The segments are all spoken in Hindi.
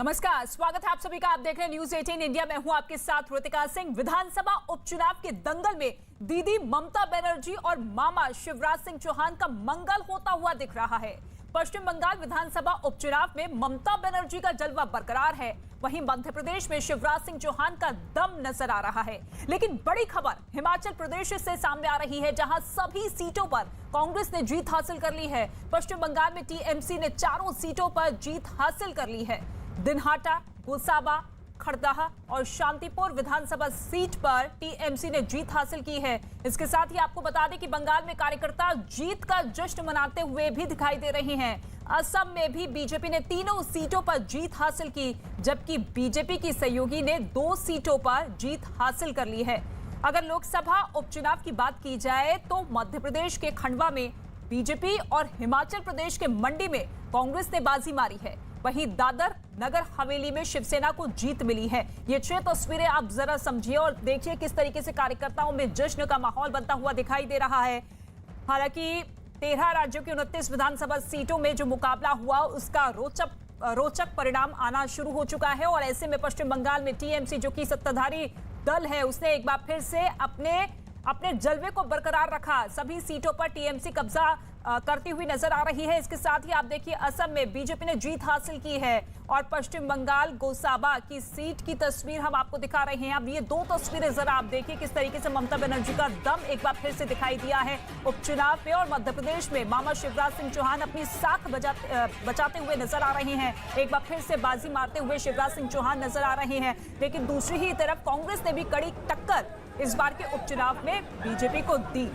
नमस्कार, स्वागत है आप सभी का। आप देख रहे हैं न्यूज 18 इंडिया। मैं हूं आपके साथ ऋतिका सिंह। विधानसभा उपचुनाव के दंगल में दीदी ममता बनर्जी और मामा शिवराज सिंह चौहान का मंगल होता हुआ दिख रहा है। पश्चिम बंगाल विधानसभा उपचुनाव में ममता बनर्जी का जलवा बरकरार है, वहीं मध्य प्रदेश में शिवराज सिंह चौहान का दम नजर आ रहा है। लेकिन बड़ी खबर हिमाचल प्रदेश से सामने आ रही है, जहां सभी सीटों पर कांग्रेस ने जीत हासिल कर ली है। पश्चिम बंगाल में टीएमसी ने चारों सीटों पर जीत हासिल कर ली है। दिनहाटा, गोसाबा, खड़दहा और शांतिपुर विधानसभा सीट पर टीएमसी ने जीत हासिल की है। इसके साथ ही आपको बता दें कि बंगाल में कार्यकर्ता जीत का जश्न मनाते हुए भी दिखाई दे रहे हैं। असम में भी बीजेपी ने तीनों सीटों पर जीत हासिल की, जबकि बीजेपी की सहयोगी ने 2 सीटों पर जीत हासिल कर ली है। अगर लोकसभा उपचुनाव की बात की जाए तो मध्य प्रदेश के खंडवा में बीजेपी और हिमाचल प्रदेश के मंडी में कांग्रेस ने बाजी मारी है। वहीं दादर नगर हवेली में शिवसेना को जीत मिली है। ये 6 तस्वीरें आप जरा समझिए और देखिए किस तरीके से कार्यकर्ताओं में जश्न का माहौल बनता हुआ दिखाई दे रहा है। हालांकि 13 राज्यों की 29 विधानसभा सीटों में जो मुकाबला हुआ उसका रोचक परिणाम आना शुरू हो चुका है और ऐसे में पश्चिम बंगाल में टीएमसी जो कि सत्ताधारी दल है, उसने एक बार फिर से अपने जलवे को बरकरार रखा। सभी सीटों पर टीएमसी कब्जा करती हुई नजर आ रही है। इसके साथ ही आप देखिए असम में बीजेपी ने जीत हासिल की है और पश्चिम बंगाल गोसाबा की सीट की तस्वीर हम आपको दिखा रहे हैं। अब ये 2 तस्वीरें जरा आप देखिए किस तरीके से ममता बनर्जी का दम एक बार फिर से दिखाई दिया है उपचुनाव में। और मध्य प्रदेश में मामा शिवराज सिंह चौहान अपनी साख बचाते हुए नजर आ रहे हैं। एक बार फिर से बाजी मारते हुए शिवराज सिंह चौहान नजर आ रहे हैं। लेकिन दूसरी ही तरफ कांग्रेस ने भी कड़ी टक्कर इस बार के उपचुनाव में बीजेपी को दी।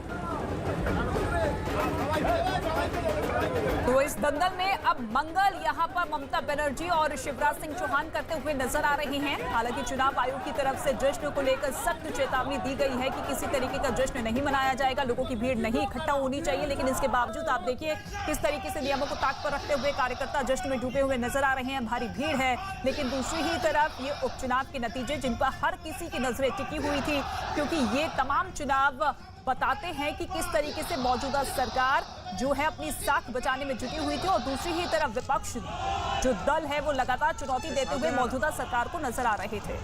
तो इस दंगल में अब मंगल यहां पर ममता बनर्जी और शिवराज सिंह चौहान करते हुए नजर आ रहे हैं। हालांकि चुनाव आयोग की तरफ से जश्न को लेकर सख्त चेतावनी दी गई है कि किसी तरीके का जश्न नहीं मनाया जाएगा, लोगों की भीड़ नहीं इकट्ठा होनी चाहिए। लेकिन इसके बावजूद आप देखिए किस तरीके से नियमों को ताक पर रखते हुए कार्यकर्ता जश्न में डूबे हुए नजर आ रहे हैं। भारी भीड़ है, लेकिन दूसरी ही तरफ ये उपचुनाव के नतीजे जिन पर हर किसी की नजरें टिकी हुई थी, क्योंकि ये तमाम चुनाव बताते हैं कि किस तरीके से मौजूदा सरकार जो है अपनी साख बचाने में जुटी हुई थी और दूसरी ही तरफ विपक्ष जो दल है वो लगातार चुनौती देते हुए मौजूदा सरकार को नजर आ रहे थे।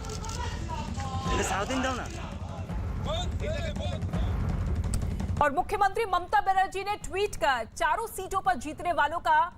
और मुख्यमंत्री ममता बनर्जी ने ट्वीट कर चारों सीटों पर जीतने वालों का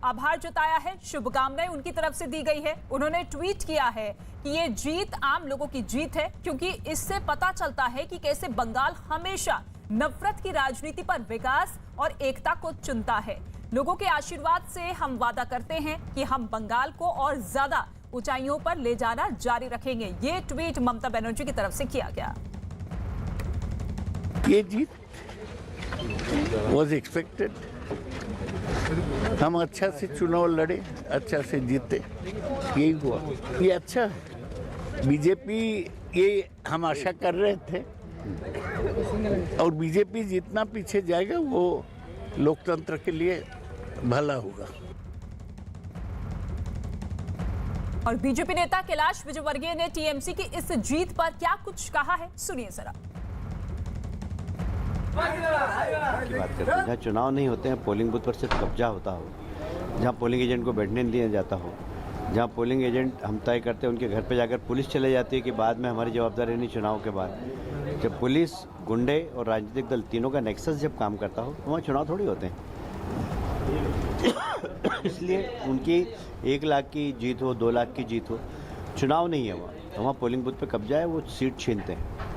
आभार जताया है, शुभकामनाएं उनकी तरफ से दी गई है। उन्होंने ट्वीट किया है कि ये जीत आम लोगों की जीत है, क्योंकि इससे पता चलता है कि कैसे बंगाल हमेशा नफरत की राजनीति पर विकास और एकता को चुनता है। लोगों के आशीर्वाद से हम वादा करते हैं कि हम बंगाल को और ज्यादा ऊंचाइयों पर ले जाना जारी रखेंगे। ये ट्वीट ममता बनर्जी की तरफ से किया गया। ये जीत वाज एक्सपेक्टेड। हम अच्छा से चुनाव लड़े, अच्छा से जीते, यही हुआ। ये अच्छा है। बीजेपी ये हम आशा कर रहे थे और बीजेपी जितना पीछे जाएगा वो लोकतंत्र के लिए भला होगा। और बीजेपी नेता कैलाश विजयवर्गीय ने टीएमसी की इस जीत पर क्या कुछ कहा है, सुनिए जरा। की बात करते हैं, जहाँ चुनाव नहीं होते हैं, पोलिंग बूथ पर सिर्फ कब्जा होता हो, जहाँ पोलिंग एजेंट को बैठने नहीं दिया जाता हो, जहाँ पोलिंग एजेंट हम तय करते हैं उनके घर पे जाकर पुलिस चले जाती है कि बाद में हमारी जवाबदारी नहीं चुनाव के बाद। जब पुलिस, गुंडे और राजनीतिक दल तीनों का नेक्सस जब काम करता हो तो वहाँ चुनाव थोड़ी होते हैं। इसलिए उनकी 1 लाख की जीत हो, 2 लाख की जीत हो, चुनाव नहीं है वहाँ पोलिंग बूथ पर कब्जा है, वो सीट छीनते हैं।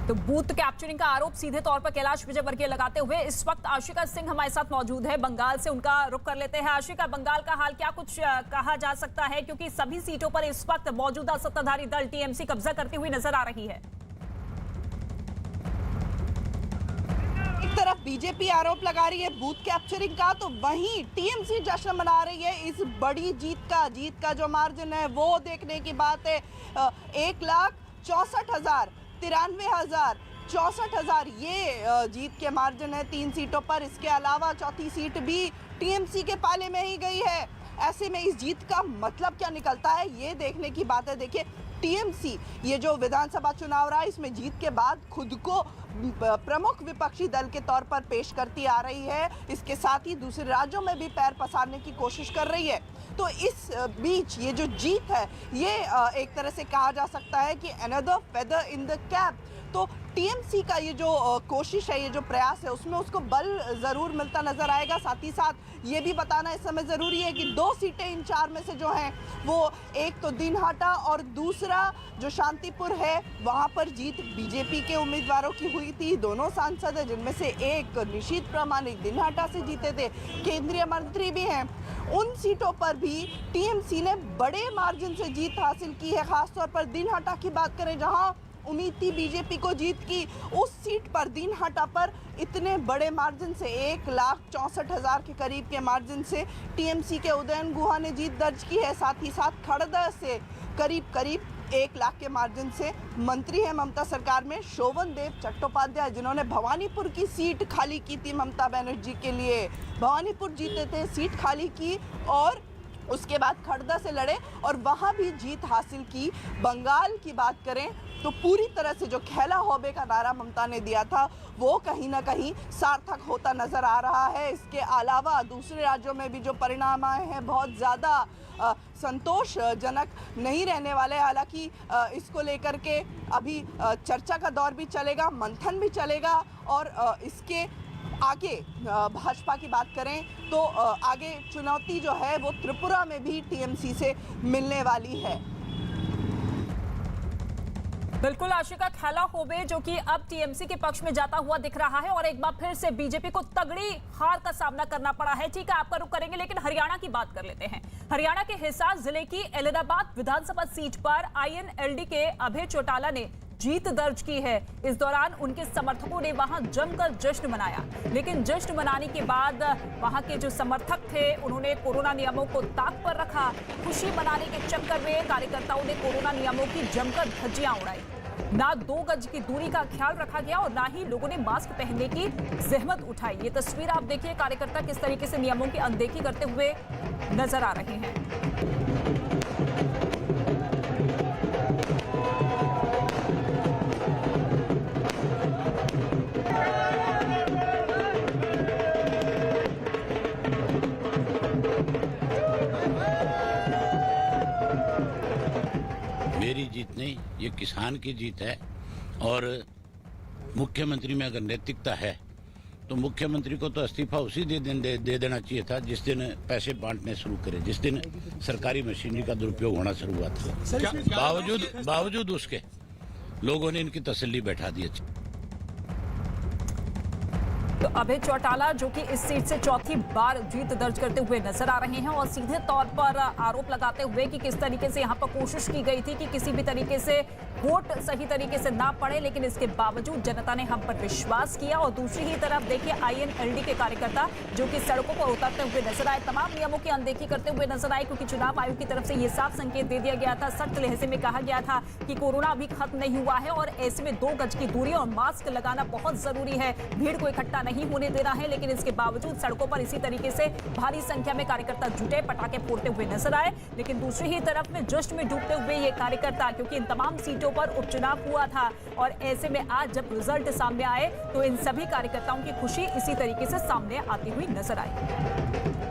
तो बूथ कैप्चरिंग का आरोप सीधे तौर पर कैलाश विजयवर्गीय लगाते हुए इस वक्त आशिका सिंह हमारे साथ मौजूद है। बंगाल से उनका रुख कर लेते हैं। आशिका, बंगाल का हाल क्या कुछ कहा जा सकता है, क्योंकि सभी सीटों पर इस वक्त मौजूदा सत्ताधारी दल टीएमसी कब्जा करती हुई नजर आ रही है। एक तरफ बीजेपी आरोप लगा रही है बूथ कैप्चरिंग का, तो वहीं टीएमसी जश्न मना रही है इस बड़ी जीत का जो मार्जिन है वो देखने की बात है। 1,64,000 93,000 64,000 ये जीत के मार्जिन है 3 सीटों पर। इसके अलावा चौथी सीट भी टीएमसी के पाले में ही गई है। ऐसे में इस जीत का मतलब क्या निकलता है ये देखने की बात है। देखिए टीएमसी ये जो विधानसभा चुनाव रहा इसमें जीत के बाद खुद को प्रमुख विपक्षी दल के तौर पर पेश करती आ रही है। इसके साथ ही दूसरे राज्यों में भी पैर पसारने की कोशिश कर रही है। तो इस बीच ये जो जीत है ये एक तरह से कहा जा सकता है कि another feather in the cap. तो टीएमसी का ये जो कोशिश है, ये जो प्रयास है, उसमें उसको बल ज़रूर मिलता नजर आएगा। साथ ही साथ ये भी बताना इस समय ज़रूरी है कि 2 सीटें इन 4 में से जो हैं वो एक तो दिनहाटा और दूसरा जो शांतिपुर है वहाँ पर जीत बीजेपी के उम्मीदवारों की हुई थी। दोनों सांसद हैं जिनमें से एक निशीथ प्रामाणिक दिनहाटा से जीते थे, केंद्रीय मंत्री भी हैं। उन सीटों पर भी टीएमसी ने बड़े मार्जिन से जीत हासिल की है। खासतौर पर दिनहाटा की बात करें, जहाँ उम्मीद थी बीजेपी को जीत की, उस सीट पर दिनहाटा पर इतने बड़े मार्जिन से 1,64,000 के करीब के मार्जिन से टीएमसी के उदयन गुहा ने जीत दर्ज की है। साथ ही साथ खड़दा से करीब 1 लाख के मार्जिन से मंत्री है ममता सरकार में शोभन देव चट्टोपाध्याय, जिन्होंने भवानीपुर की सीट खाली की थी ममता बनर्जी के लिए। भवानीपुर जीते थे, सीट खाली की और उसके बाद खड़दा से लड़े और वहाँ भी जीत हासिल की। बंगाल की बात करें तो पूरी तरह से जो खेला होबे का नारा ममता ने दिया था वो कहीं ना कहीं सार्थक होता नजर आ रहा है। इसके अलावा दूसरे राज्यों में भी जो परिणाम आए हैं बहुत ज़्यादा संतोषजनक नहीं रहने वाले। हालांकि इसको लेकर के अभी चर्चा का दौर भी चलेगा, मंथन भी चलेगा और इसके आगे भाजपा की बात करें तो आगे चुनौती जो है वो त्रिपुरा में भी टीएमसी से मिलने वाली है। बिल्कुल आशिका, खेला होबे जो कि अब टीएमसी के पक्ष में जाता हुआ दिख रहा है और एक बार फिर से बीजेपी को तगड़ी हार का सामना करना पड़ा है। ठीक है, आपका रुख करेंगे, लेकिन हरियाणा की बात कर लेते हैं। हरियाणा के हिसार जिले की एलनाबाद विधानसभा सीट पर आईएनएलडी के अभय चौटाला ने जीत दर्ज की है। इस दौरान उनके समर्थकों ने वहां जमकर जश्न मनाया, लेकिन जश्न मनाने के बाद वहां के जो समर्थक थे उन्होंने कोरोना नियमों को ताक पर रखा। खुशी मनाने के चक्कर में कार्यकर्ताओं ने कोरोना नियमों की जमकर धज्जियां उड़ाई। ना 2 गज की दूरी का ख्याल रखा गया और ना ही लोगों ने मास्क पहनने की जहमत उठाई। ये तस्वीर आप देखिए, कार्यकर्ता किस तरीके से नियमों की अनदेखी करते हुए नजर आ रहे हैं। मेरी जीत नहीं, ये किसान की जीत है। और मुख्यमंत्री में अगर नैतिकता है तो मुख्यमंत्री को तो इस्तीफा उसी दिन दे देना चाहिए था जिस दिन पैसे बांटने शुरू करे, जिस दिन सरकारी मशीनरी का दुरुपयोग होना शुरू हुआ था। बावजूद उसके लोगों ने इनकी तसल्ली बैठा दी। तो अभय चौटाला जो कि इस सीट से चौथी बार जीत दर्ज करते हुए नजर आ रहे हैं और सीधे तौर पर आरोप लगाते हुए कि किस तरीके से यहां पर कोशिश की गई थी कि किसी भी तरीके से वोट सही तरीके से ना पड़े, लेकिन इसके बावजूद जनता ने हम पर विश्वास किया। और दूसरी ही तरफ देखिए आईएनएलडी के कार्यकर्ता जो कि सड़कों पर उतरते हुए नजर आए, तमाम नियमों की अनदेखी करते हुए नजर आए, क्योंकि चुनाव आयोग की तरफ से यह साफ संकेत दे दिया गया था, सख्त लहजे में कहा गया था कि कोरोना अभी खत्म नहीं हुआ है और ऐसे में 2 गज की दूरी और मास्क लगाना बहुत जरूरी है। भीड़ को इकट्ठा नहीं होने देना है, लेकिन इसके बावजूद सड़कों पर इसी तरीके से भारी संख्या में कार्यकर्ता जुटे, पटाखे फोड़ते हुए नजर आए। लेकिन दूसरी ही तरफ में जश्न में डूबते हुए ये कार्यकर्ता, क्योंकि इन तमाम सीटों पर उपचुनाव हुआ था और ऐसे में आज जब रिजल्ट सामने आए तो इन सभी कार्यकर्ताओं की खुशी इसी तरीके से सामने आती हुई नजर आई।